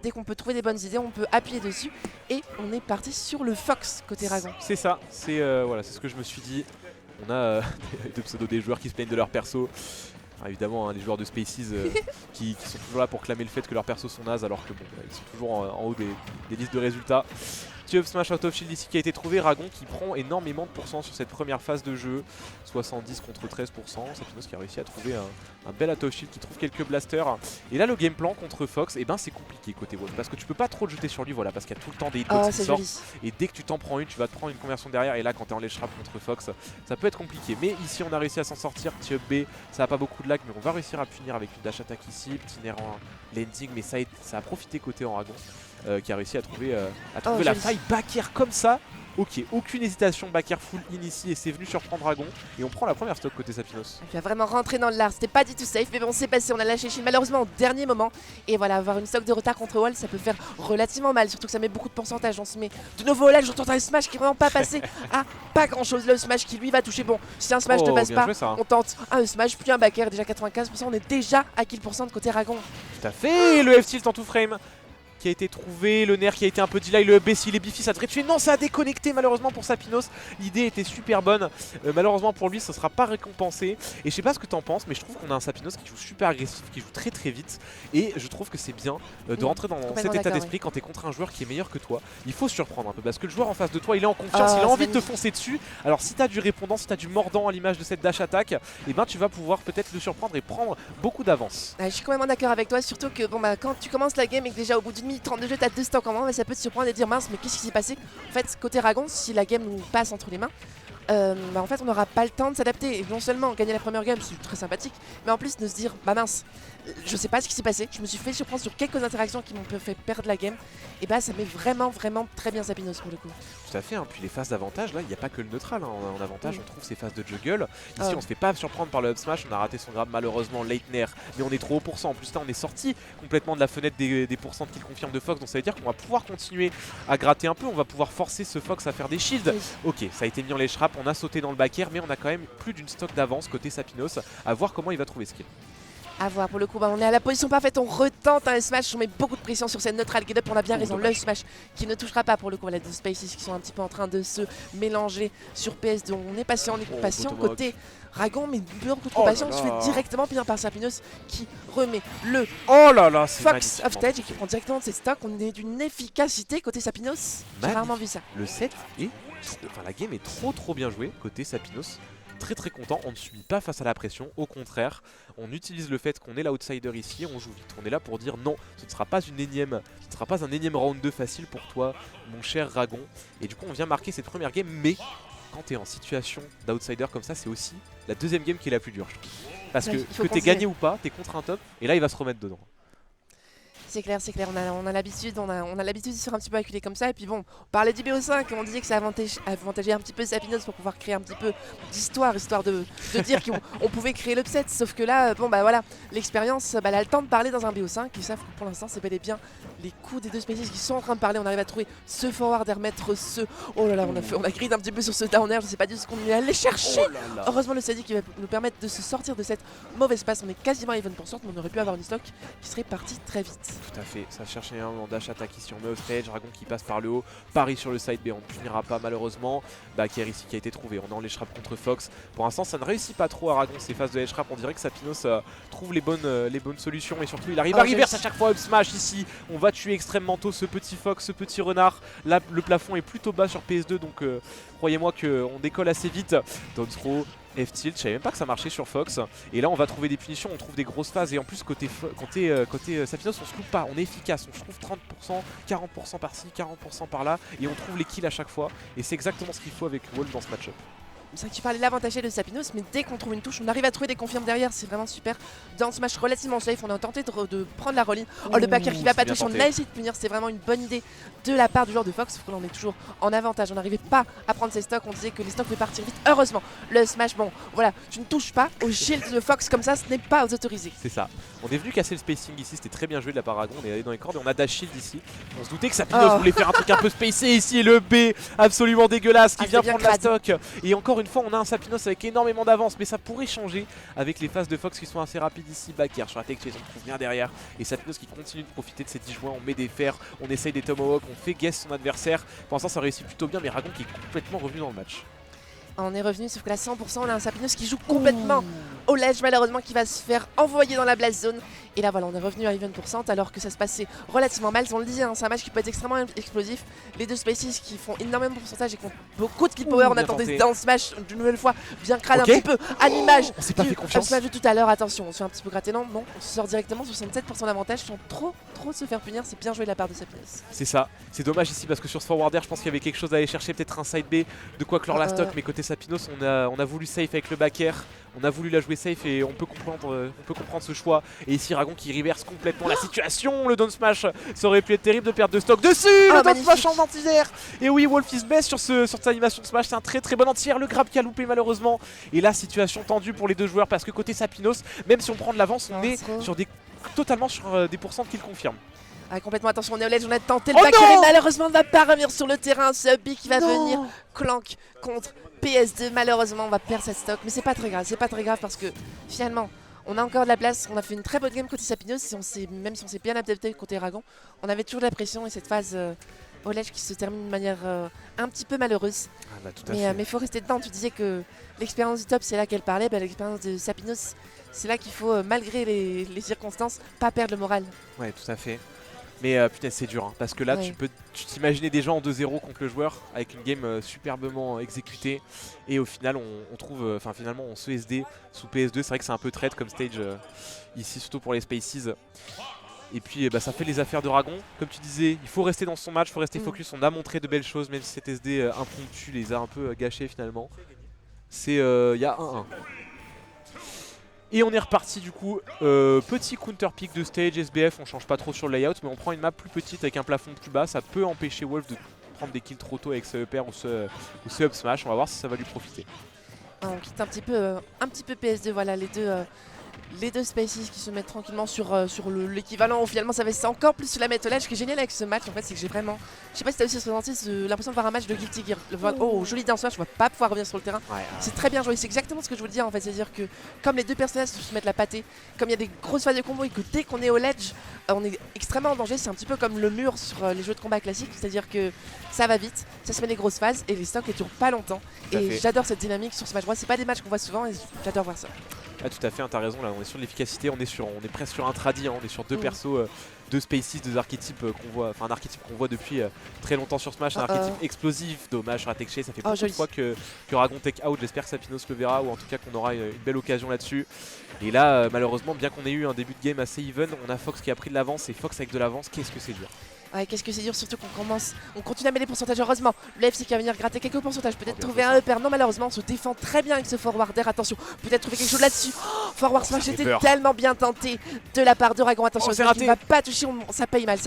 dès qu'on peut trouver des bonnes idées, on peut appuyer dessus. Et on est parti sur le Fox côté Ragon. C'est ça, c'est voilà, c'est ce que je me suis dit. On a deux pseudos des joueurs qui se plaignent de leur perso. Alors évidemment, hein, les joueurs de Spaces qui sont toujours là pour clamer le fait que leurs persos sont nazes alors que bon, ils sont toujours en haut des listes de résultats. Up Smash Out of Shield ici qui a été trouvé, Ragon qui prend énormément de pourcents sur cette première phase de jeu, 70 contre 13%, Sapinos qui a réussi à trouver un bel Out of Shield qui trouve quelques blasters. Et là le game plan contre Fox, et ben c'est compliqué côté Wolf parce que tu peux pas trop te jeter sur lui, voilà, parce qu'il y a tout le temps des hitbox qui sortent et dès que tu t'en prends une, tu vas te prendre une conversion derrière et là quand t'es en ledge trap contre Fox, ça peut être compliqué. Mais ici on a réussi à s'en sortir, petit up B, ça a pas beaucoup de lag mais on va réussir à punir avec une dash attack ici, petit nair en landing mais ça a profité côté en Ragon. Qui a réussi à trouver la faille back air comme ça. Ok, aucune hésitation, back air full in ici et c'est venu surprendre Dragon. Et on prend la première stock côté Sapinos. Il va vraiment rentrer dans le lard, c'était pas du tout safe, mais bon c'est passé, on a lâché Shield malheureusement au dernier moment. Et voilà, avoir une stock de retard contre Wall, ça peut faire relativement mal, surtout que ça met beaucoup de pourcentage. On se met de nouveau au lag, j'entends un smash qui est vraiment pas passé à pas grand chose. Le smash qui lui va toucher, bon si un smash ne passe pas, joué, on tente un smash puis un back air, déjà 95%, on est déjà à kill % de côté Dragon. Tout à fait, le F-tilt en tout frame qui a été trouvé, le nerf qui a été un peu delay, le B s'il est biffy ça devrait tuer, non ça a déconnecté malheureusement pour Sapinos, l'idée était super bonne, malheureusement pour lui ça sera pas récompensé et je sais pas ce que t'en penses mais je trouve qu'on a un Sapinos qui joue super agressif, qui joue très très vite et je trouve que c'est bien de rentrer dans cet état d'esprit quand t'es contre un joueur qui est meilleur que toi, il faut surprendre un peu parce que le joueur en face de toi il est en confiance, il a envie de te foncer dessus, alors si t'as du répondant, si t'as du mordant à l'image de cette dash attack, et ben tu vas pouvoir peut-être le surprendre et prendre beaucoup d'avance. Je suis complètement d'accord avec toi, surtout que bon bah quand tu commences la game et que déjà au bout d'une minute 30 de jeu t'as 2 stocks en main, bah, ça peut te surprendre et dire mince mais qu'est-ce qui s'est passé. En fait côté Ragon, si la game nous passe entre les mains, bah en fait on n'aura pas le temps de s'adapter et non seulement gagner la première game c'est très sympathique, mais en plus de se dire bah mince je sais pas ce qui s'est passé, je me suis fait surprendre sur quelques interactions qui m'ont fait perdre la game et bah ça met vraiment très bien Sapinos pour le coup. Tout à fait, hein. Puis les phases d'avantage là il n'y a pas que le neutral, hein. En avantage on trouve ces phases de juggle, ici on se fait pas surprendre par le up smash, on a raté son grab malheureusement late nair mais on est trop haut pourcent, en plus là on est sorti complètement de la fenêtre des pourcents qu'il confirme de Fox donc ça veut dire qu'on va pouvoir continuer à gratter un peu, on va pouvoir forcer ce Fox à faire des shields. Ok, ça a été mis en ledge trap, on a sauté dans le back air mais on a quand même plus d'une stock d'avance côté Sapinos, à voir comment il va trouver ce kill. A voir pour le coup, bah on est à la position parfaite, on retente un smash, on met beaucoup de pression sur cette neutrale get up, on a bien raison, le smash qui ne touchera pas pour le coup, voilà deux Spaces qui sont un petit peu en train de se mélanger sur PS2, on est patient, côté Ragon, mais beaucoup trop patient, on se fait directement punir par Sapinos qui remet le Fox off stage et qui prend directement de ses stocks, on est d'une efficacité côté Sapinos, j'ai rarement vu ça. Le set est, enfin la game est trop bien jouée côté Sapinos. Très content, on ne subit pas face à la pression, au contraire, on utilise le fait qu'on est l'outsider ici, on joue vite, on est là pour dire non, ce ne sera pas un énième round 2 facile pour toi, mon cher Ragon, et du coup on vient marquer cette première game, mais quand tu es en situation d'outsider comme ça, c'est aussi la deuxième game qui est la plus dure, je trouve. Parce que tu es gagné ou pas, tu es contre un top, et là il va se remettre dedans. C'est clair, on a l'habitude, on a l'habitude de se faire un petit peu acculer comme ça. Et puis bon, on parlait du BO5, on disait que ça avantageait un petit peu Sapinos pour pouvoir créer un petit peu d'histoire, histoire de dire qu'on pouvait créer l'upset. Sauf que là, bon bah voilà, l'expérience, bah, elle a le temps de parler dans un BO5. Ils savent que pour l'instant, c'est bel et bien les coups des deux Spaces qui sont en train de parler. On arrive à trouver ce forward et remettre ce... Oh là là, on a grid un petit peu sur ce downer, je sais pas du tout ce qu'on est allé chercher. Heureusement le Sadi qui va nous permettre de se sortir de cette mauvaise passe. On est quasiment à even %, mais on aurait pu avoir une stock qui serait partie très vite. Tout à fait, ça cherche un en dash attack ici, on met au stage, Dragon qui passe par le haut, Paris sur le side B, on ne punira pas malheureusement. Backer ici qui a été trouvé, on est en ledge trap contre Fox. Pour l'instant ça ne réussit pas trop à Dragon ces phases de ledge trap, on dirait que Sapinos trouve les bonnes solutions et surtout il arrive à reverse à chaque fois up smash ici. On va tuer extrêmement tôt ce petit Fox, ce petit renard. Là le plafond est plutôt bas sur PS2 donc croyez-moi qu'on décolle assez vite. Down throw, F-tilt, je savais même pas que ça marchait sur Fox. Et là on va trouver des punitions, on trouve des grosses phases et en plus côté Sapinos on se loupe pas, on est efficace, on se trouve 30%, 40% par-ci, 40% par-là et on trouve les kills à chaque fois et c'est exactement ce qu'il faut avec Wall dans ce match-up. C'est vrai que tu parlais de l'avantage de Sapinos, mais dès qu'on trouve une touche, on arrive à trouver des confirmes derrière, c'est vraiment super. Dans ce match relativement safe, on a tenté de prendre la roll-in. Oh, le backer qui va pas toucher, on a essayé de punir, c'est vraiment une bonne idée de la part du joueur de Fox, sauf que là on est toujours en avantage, on n'arrivait pas à prendre ses stocks, on disait que les stocks pouvaient partir vite. Heureusement, le smash, bon, voilà, tu ne touches pas au shield de Fox comme ça, ce n'est pas autorisé. C'est ça. On est venu casser le spacing ici, c'était très bien joué de la part Dragon, on est allé dans les cordes et on a dash shield ici. On se doutait que Sapinos voulait faire un truc un peu spacé ici et le B absolument dégueulasse qui vient prendre la stock. Et encore une une fois, on a un Sapinos avec énormément d'avance, mais ça pourrait changer avec les phases de Fox qui sont assez rapides ici. Backer sur la tech chase, on trouve bien derrière. Et Sapinos qui continue de profiter de ces 10 joints. On met des fers, on essaye des tomahawks, on fait guess son adversaire. Pour l'instant, ça réussit plutôt bien, mais Ragon qui est complètement revenu dans le match. On est revenu, sauf que là 100%, on a un Sapinos qui joue complètement au ledge, malheureusement, qui va se faire envoyer dans la blast zone. Et là voilà, on est revenu à even % alors que ça se passait relativement mal. On le dit, hein, c'est un match qui peut être extrêmement explosif. Les deux Spaces qui font énormément de pourcentage et qui ont beaucoup de kill power. On attendait dans ce match d'une nouvelle fois bien crade un petit peu à l'image on s'est pas fait confiance. de tout à l'heure. Attention, on se fait un petit peu gratter. Non, on se sort directement 67% d'avantage sans trop se faire punir. C'est bien joué de la part de Sapinos. C'est ça, c'est dommage ici parce que sur ce forward air, je pense qu'il y avait quelque chose à aller chercher, peut-être un side B de quoi clore la stock, mais côté Sapinos, on a voulu safe avec le back air. On a voulu la jouer safe et on peut comprendre ce choix. Et ici Ragon qui reverse complètement la situation. Le down smash, ça aurait pu être terrible de perdre de stock dessus. Le down smash en anti-air. Et oui, Wolf is best sur cette animation de smash. C'est un très très bon anti-air. Le grab qui a loupé malheureusement. Et là, situation tendue pour les deux joueurs parce que côté Sapinos, même si on prend de l'avance, on est totalement sur des pourcents qui le confirment. Ah, complètement, attention, on est au ledge, on a tenté le back air et malheureusement on ne va pas revenir sur le terrain. Ce B qui va venir clank contre PS2. Malheureusement on va perdre cette stock, mais c'est pas très grave parce que finalement on a encore de la place. On a fait une très bonne game côté Sapinos, même si on s'est bien adapté côté Ragon, on avait toujours de la pression et cette phase au ledge qui se termine de manière un petit peu malheureuse. Ah bah, tout à fait. Mais faut rester dedans. Tu disais que l'expérience du top c'est là qu'elle parlait, l'expérience de Sapinos c'est là qu'il faut malgré les circonstances pas perdre le moral. Ouais, tout à fait. Mais putain, c'est dur, hein, parce que là, tu t'imagines déjà en 2-0 contre le joueur avec une game superbement exécutée. Et au final, on trouve, finalement, on se SD sous PS2. C'est vrai que c'est un peu traite comme stage ici, surtout pour les Spaces. Et puis, ça fait les affaires de Ragon. Comme tu disais, il faut rester dans son match, il faut rester focus. On a montré de belles choses, même si cet SD impromptu les a un peu gâchés finalement. Il y a 1-1. Et on est reparti du coup, petit counter pick de stage, SBF, on change pas trop sur le layout, mais on prend une map plus petite avec un plafond plus bas, ça peut empêcher Wolf de prendre des kills trop tôt avec ce upper ou ce up smash, on va voir si ça va lui profiter. On quitte un petit peu PS2, voilà les deux Spaces qui se mettent tranquillement sur l'équivalent. Finalement ça va encore plus se la mettre au ledge. Ce qui est génial avec ce match en fait c'est que j'ai vraiment, je sais pas si t'as aussi ressenti l'impression de voir un match de Guilty Gear. Oh joli down smash, on va pas pouvoir revenir sur le terrain. C'est très bien joué, c'est exactement ce que je voulais dire en fait. C'est à dire que comme les deux personnages se mettent la pâtée, comme il y a des grosses phases de combo et que dès qu'on est au ledge on est extrêmement en danger. C'est un petit peu comme le mur sur les jeux de combat classiques, c'est à dire que ça va vite, ça se met des grosses phases et les stocks ne durent pas longtemps. Et j'adore cette dynamique sur Smash Bros. C'est pas des matchs qu'on voit souvent et j'adore voir ça. Ah, tout à fait, t'as raison, là on est sur l'efficacité, on est presque sur un tradi, hein, on est sur deux persos, deux Spaces, deux archétypes qu'on voit, un archétype qu'on voit depuis très longtemps sur Smash, un archétype explosif, dommage sur la tech chase, ça fait beaucoup de fois que Ragon tech out, j'espère que Sapinos le verra ou en tout cas qu'on aura une belle occasion là-dessus. Et là malheureusement, bien qu'on ait eu un début de game assez even, on a Fox qui a pris de l'avance et Fox avec de l'avance, qu'est-ce que c'est dur. Ouais, qu'est-ce que c'est dur, surtout on continue à mettre les pourcentages. Heureusement, le FC qui va venir gratter quelques pourcentages, peut-être trouver un upper. Non, malheureusement, on se défend très bien avec ce forward air. Attention, peut-être trouver quelque chose là-dessus. Forward smash était tellement bien tenté de la part de Ragon. Attention, il ne va pas toucher, ça paye mal,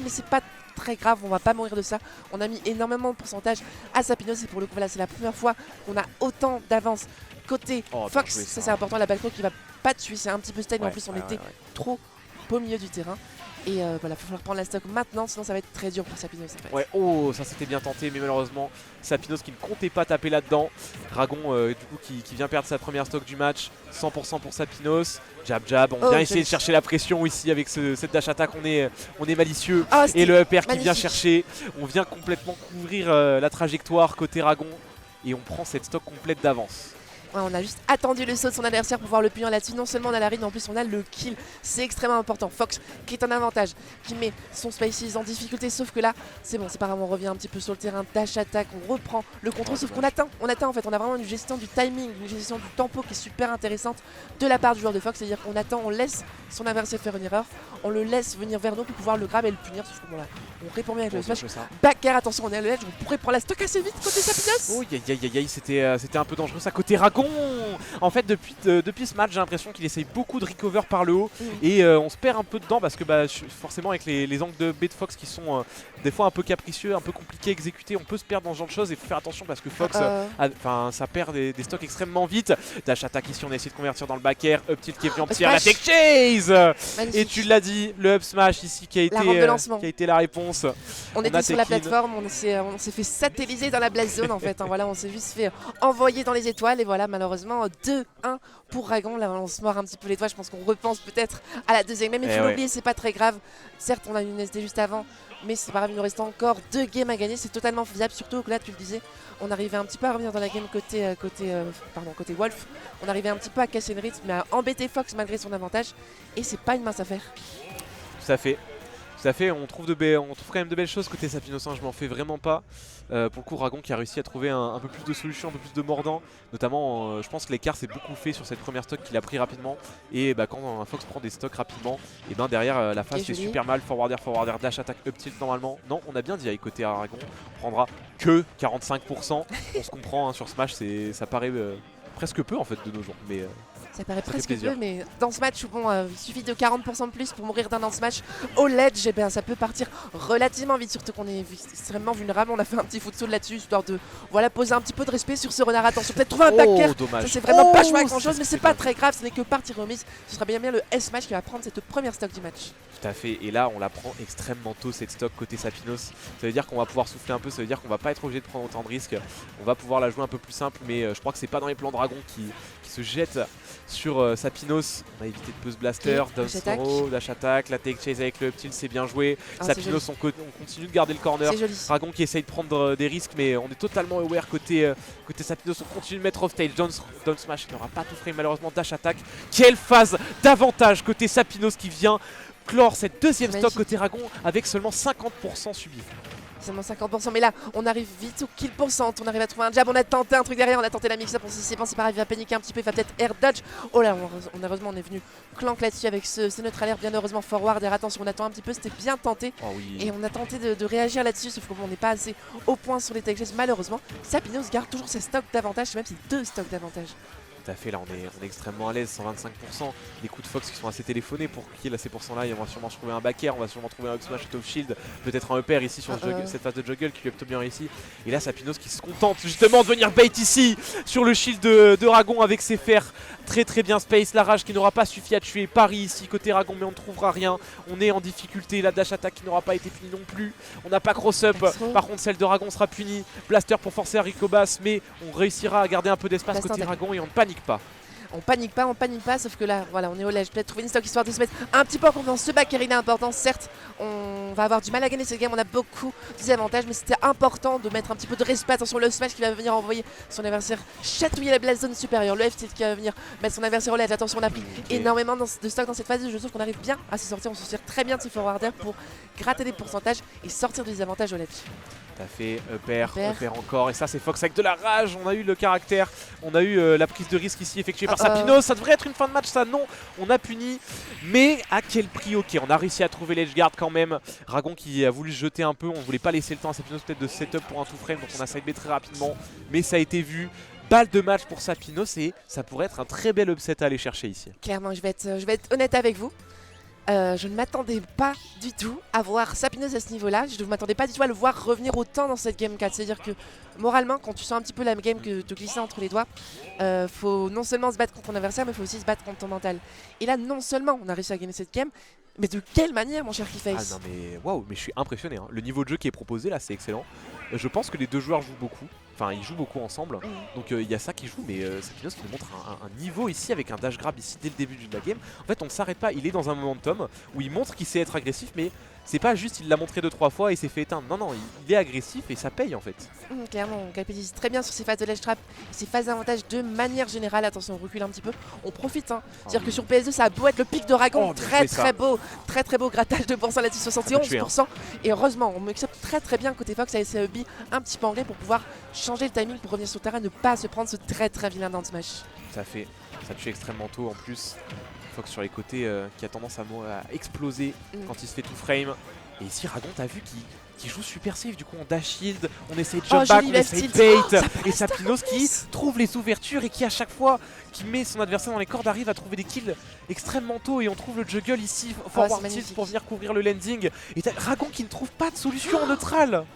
mais c'est pas très grave, on va pas mourir de ça. On a mis énormément de pourcentage à Sapinos et pour le coup, voilà, c'est la première fois qu'on a autant d'avance côté Fox. Ça, c'est important, la backrow qui va pas tuer, c'est un petit peu style, mais en plus, on était trop au milieu du terrain. Et voilà, il va falloir prendre la stock maintenant, sinon ça va être très dur pour Sapinos en fait. Ouais, ça c'était bien tenté, mais malheureusement Sapinos qui ne comptait pas taper là-dedans. Dragon du coup qui vient perdre sa première stock du match, 100% pour Sapinos. Jab, on vient essayer de chercher la pression ici avec cette dash attack, on est malicieux. Et le upper qui vient chercher, on vient complètement couvrir la trajectoire côté Dragon et on prend cette stock complète d'avance. Ouais, on a juste attendu le saut de son adversaire pour pouvoir le punir là-dessus. Non seulement on a la read, mais en plus on a le kill. C'est extrêmement important. Fox qui est en avantage, qui met son Spaces en difficulté. Sauf que là, c'est bon, c'est pas grave, on revient un petit peu sur le terrain. Dash attack, on reprend le contrôle. Sauf qu'on atteint en fait. On a vraiment une gestion du timing, une gestion du tempo qui est super intéressante de la part du joueur de Fox. C'est-à-dire qu'on attend, on laisse son adversaire faire une erreur. On le laisse venir vers nous pour pouvoir le grab et le punir. Sauf que bon, là, on répond bien avec le smash. Back air, attention, on est à l'edge. On pourrait prendre la stock assez vite côté Sapinos. Oh, c'était un peu dangereux ça côté Ragon. Ragon. En fait, depuis ce match, j'ai l'impression qu'il essaye beaucoup de recover par le haut et on se perd un peu dedans parce que forcément avec les angles de B de Fox qui sont des fois un peu capricieux, un peu compliqués à exécuter, on peut se perdre dans ce genre de choses et il faut faire attention parce que Fox, ça perd des stocks extrêmement vite. Dash attack ici, on a essayé de convertir dans le back air, up tilt qui est venu en petit la tech chase. Magnifique. Et tu l'as dit, le up smash ici qui a été la réponse. On était sur la plateforme, on s'est fait satelliser dans la blast zone en fait. Hein, voilà, on s'est juste fait envoyer dans les étoiles et voilà, malheureusement 2-1 pour Ragon. Là, on se mord un petit peu les doigts. Je pense qu'on repense peut-être à la deuxième game. Mais il faut l'oublier, c'est pas très grave. Certes, on a une SD juste avant, mais c'est pas grave. Il nous reste encore 2 games à gagner. C'est totalement faisable. Surtout que là, tu le disais, on arrivait un petit peu à revenir dans la game côté Wolf. On arrivait un petit peu à casser le rythme, mais à embêter Fox malgré son avantage. Et c'est pas une mince affaire. Tout à fait. Tout à fait, on trouve quand même de belles choses côté Sapinos, je m'en fais vraiment pas. Pour le coup, Ragon qui a réussi à trouver un peu plus de solutions, un peu plus de mordant. Notamment, je pense que l'écart s'est beaucoup fait sur cette première stock qu'il a pris rapidement. Et quand Fox prend des stocks rapidement, et derrière la phase c'est super mal. Forward air, dash attack, up tilt normalement. Non, on a bien dit avec côté Ragon, on prendra que 45%. On se comprend, hein, sur ce match, ça paraît presque peu en fait de nos jours. Mais ça paraît presque peu, mais dans ce match où il suffit de 40% de plus pour mourir d'un dans ce match au ledge, et ça peut partir relativement vite, surtout qu'on est extrêmement vulnérable. On a fait un petit foot saut là-dessus, histoire de poser un petit peu de respect sur ce renard. Attention, peut-être trouver un backer. Ça c'est vraiment pas joué à grand chose, mais c'est pas très grave, ce n'est que partie remise. Ce sera bien le S-Match qui va prendre cette première stock du match. Tout à fait, et là on la prend extrêmement tôt cette stock côté Sapinos. Ça veut dire qu'on va pouvoir souffler un peu, ça veut dire qu'on va pas être obligé de prendre autant de risques. On va pouvoir la jouer un peu plus simple, mais je crois que c'est pas dans les plans Dragon qui se jette sur Sapinos. On a évité de Pulse Blaster, dash attack, la take chase avec le up tilt, c'est bien joué. Sapinos, on continue de garder le corner. Dragon qui essaye de prendre des risques, mais on est totalement aware côté Sapinos. On continue de mettre off stage. Down smash n'aura pas tout frame malheureusement. Dash attack. Quelle phase d'avantage côté Sapinos qui vient clore cette deuxième stock côté Ragon avec seulement 50% subi. Seulement 50%, mais là on arrive vite au kill pourcent, on arrive à trouver un jab, on a tenté un truc derrière, on a tenté la mix-up, on s'est pensé pareil, il va paniquer un petit peu, il va peut-être air dodge. Oh là, heureusement on est venu clank là-dessus avec ce neutral air, bien heureusement forward air, attention on attend un petit peu, c'était bien tenté. Et on a tenté de réagir là-dessus, sauf qu'on n'est pas assez au point sur les tech chases malheureusement. Sapinos garde toujours ses stocks d'avantage, même si 2 stocks d'avantage. Tout à fait, là on est extrêmement à l'aise, 125%. Les coups de Fox qui sont assez téléphonés pour qu'il y ait ces pourcents là. On va sûrement trouver un back air, on va sûrement trouver un up smash, top shield, peut-être un up air ici sur cette phase de juggle qui lui est plutôt bien réussi. Et là Sapinos qui se contente justement de venir bait ici sur le shield de Ragon avec ses fers. Très bien space, la rage qui n'aura pas suffi à tuer Paris ici côté Ragon, mais on ne trouvera rien. On est en difficulté, la dash attack qui n'aura pas été punie non plus. On n'a pas cross up, par contre celle de Ragon sera punie. Blaster pour forcer à Ricobas, mais on réussira à garder un peu d'espace côté Ragon et on ne panique pas. On panique pas, sauf que là, voilà, on est au ledge. Peut-être trouver une stock histoire de se mettre un petit peu en confiance. Ce back air il est important, certes, on va avoir du mal à gagner cette game, on a beaucoup de désavantages, mais c'était important de mettre un petit peu de respect. Attention, le smash qui va venir envoyer son adversaire chatouiller la blast zone supérieure. Le F-tilt qui va venir mettre son adversaire au ledge. Attention, on a pris énormément de stock dans cette phase de jeu, sauf qu'on arrive bien à se sortir. On se sert très bien de ce forward air pour gratter des pourcentages et sortir des avantages au ledge. Tout à fait, up air encore, et ça c'est Fox avec de la rage. On a eu le caractère, on a eu la prise de risque ici effectuée par Sapinos. Ça devrait être une fin de match, ça non, on a puni, mais à quel prix? Ok, on a réussi à trouver l'edge guard quand même. Ragon qui a voulu se jeter un peu, on voulait pas laisser le temps à Sapinos peut-être de setup pour un two frame, donc on a sidebait très rapidement, mais ça a été vu. Balle de match pour Sapinos et ça pourrait être un très bel upset à aller chercher ici. Clairement, je vais être honnête avec vous. Je ne m'attendais pas du tout à voir Sapinos à ce niveau-là. Je ne m'attendais pas du tout à le voir revenir autant dans cette game 4. C'est-à-dire que moralement, quand tu sens un petit peu la game que te glisser entre les doigts, faut non seulement se battre contre ton adversaire, mais il faut aussi se battre contre ton mental. Et là, non seulement on a réussi à gagner cette game, mais de quelle manière, mon cher Keyface? Ah non mais waouh, mais je suis impressionné. Hein. Le niveau de jeu qui est proposé là, c'est excellent. Je pense que les deux joueurs jouent beaucoup. Enfin, ils jouent beaucoup ensemble, donc il y a ça qui joue, mais Sapinos qui nous montre un niveau ici avec un dash grab ici dès le début de la game. En fait, on ne s'arrête pas, il est dans un momentum où il montre qu'il sait être agressif, mais c'est pas juste il l'a montré 2-3 fois et s'est fait éteindre. Non, il est agressif et ça paye en fait. Clairement, on capitalise très bien sur ces phases de ledge trap, ces phases d'avantage de manière générale. Attention, on recule un petit peu, on profite. C'est-à-dire que sur PS2, ça a beau être le pic de Ragon, très beau grattage de pourcent là-dessus, 71%. Et heureusement, on mix up très bien côté Fox avec SAEB un petit peu anglais pour pouvoir changer le timing pour revenir sur le terrain, ne pas se prendre ce très vilain down smash. Ça tue extrêmement tôt en plus. Fox sur les côtés qui a tendance à exploser quand il se fait tout frame. Et ici, Ragon, t'as vu qui joue super safe, du coup on dash shield, on essaye de Oh, jump back, joli on left essaye tilt. bait, Oh, et Sapinos qui trouve les ouvertures et qui à chaque fois qui met son adversaire dans les cordes arrive à trouver des kills extrêmement tôt et on trouve le juggle ici, forward tilt pour venir couvrir le landing. Et t'as Ragon qui ne trouve pas de solution en neutral.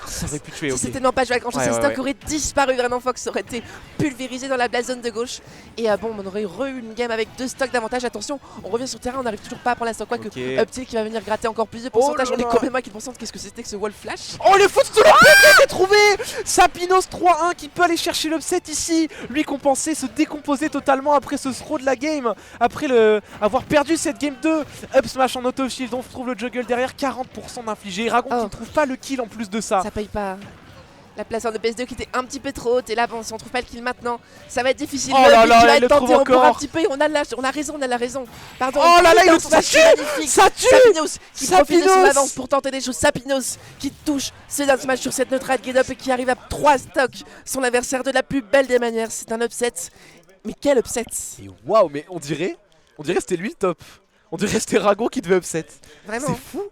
Ça aurait pu tuer, ok. C'est tellement pas joué à grand chose, ce stock aurait disparu vraiment. Fox aurait été pulvérisé dans la black zone de gauche. Et bon, on aurait eu une game avec 2 stocks d'avantage. Attention, on revient sur le terrain, on n'arrive toujours pas à prendre la stock. Quoique Uptilt qui va venir gratter encore plus de pourcentage. On est complètement à quel pourcentage? Qu'est-ce que c'était que ce wall flash? Oh le foot sous le pied qui a été trouvé. Sapinos 3-1 qui peut aller chercher l'upset ici. Lui compenser, se décomposer totalement après ce throw de la game. Après avoir perdu cette game 2. Up smash en auto shield, on trouve le juggle derrière, 40% d'infligé. Ragon qui ne trouve pas le kill en plus de ça. Ça paye pas. La place en EPS2 qui était un petit peu trop haute. Et là, bon, si on trouve pas le kill maintenant, ça va être difficile. Oh là là, il va elle être le tenté trouve encore un encore. petit peu. Et on a la raison. Pardon. Oh là là, il ça tue. Ça tue. Sapinos qui profite de son Sapinos avance pour tenter des choses. Sapinos qui touche ce down smash sur cette neutral get up et qui arrive à 3 stocks son adversaire de la plus belle des manières. C'est un upset. Mais quel upset! Et waouh, mais on dirait c'était lui le top. On dirait c'était Ragon qui devait upset. Vraiment. C'est fou.